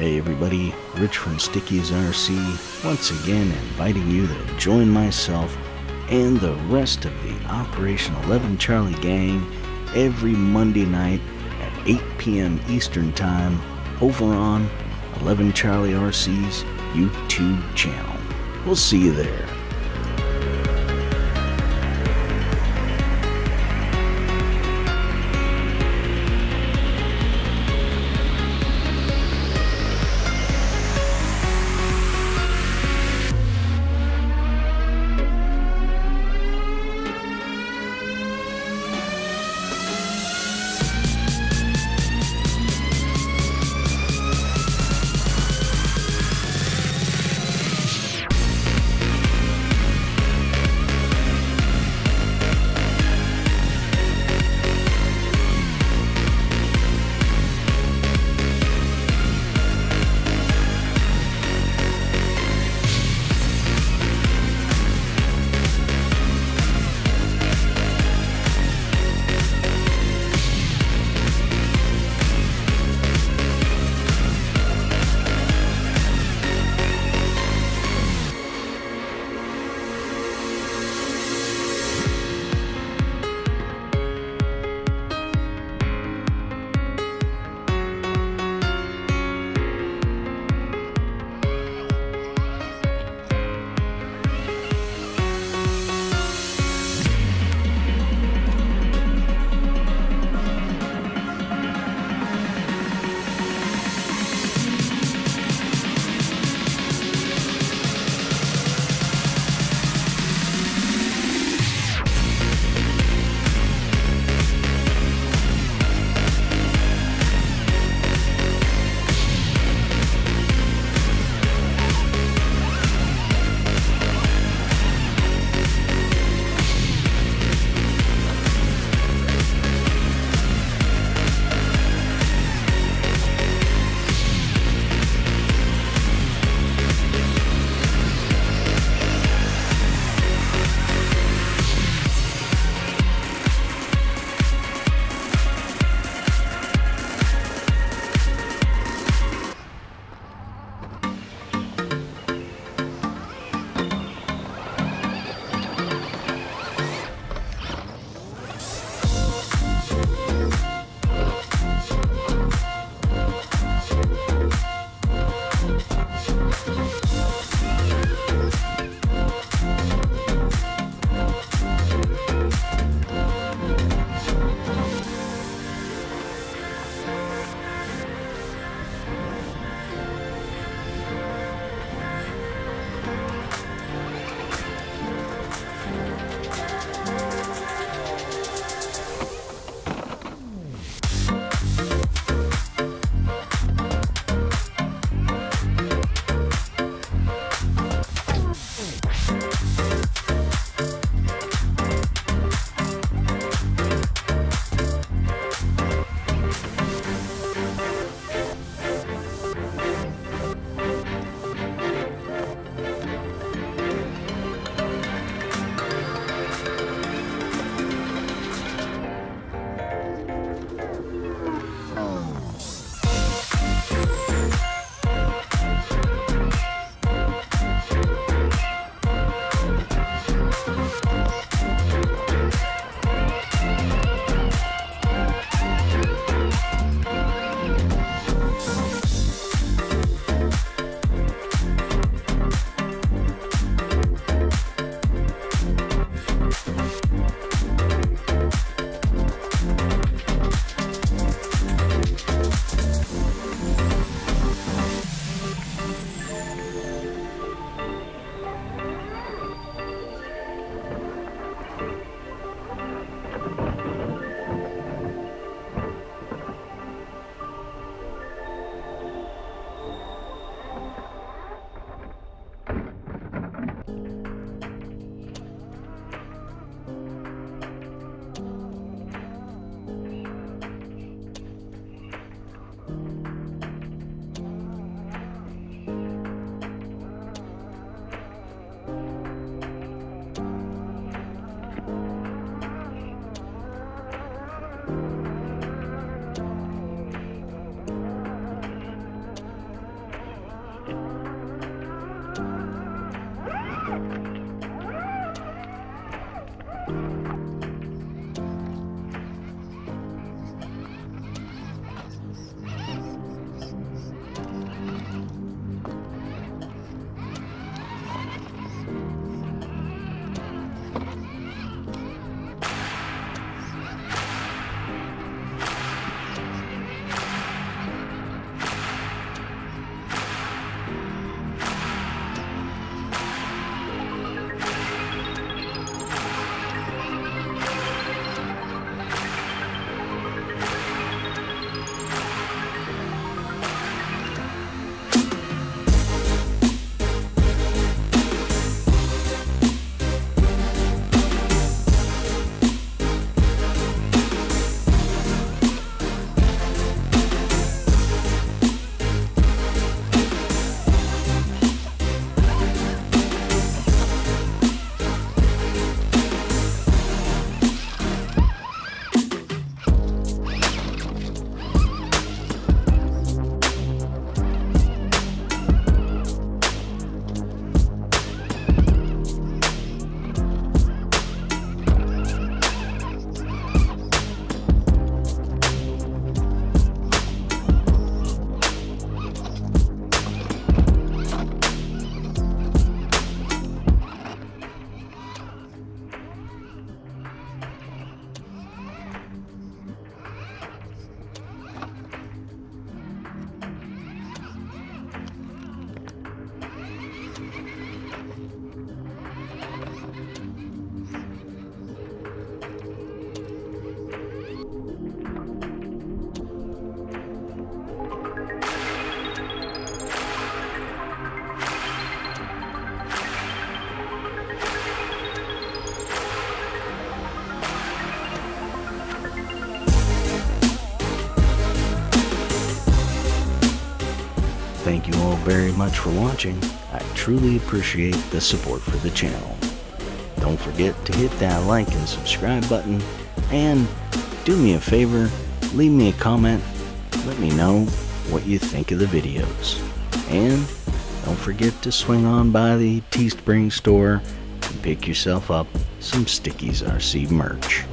Hey everybody, Rich from Sticky's RC, once again inviting you to join myself and the rest of the Operation 11 Charlie gang every Monday night at 8 p.m. Eastern Time over on 11 Charlie RC's YouTube channel. We'll see you there. Thank you all very much for watching. I truly appreciate the support for the channel. Don't forget to hit that like and subscribe button, and do me a favor, leave me a comment, let me know what you think of the videos. And don't forget to swing on by the Teespring store and pick yourself up some Sticky's RC merch.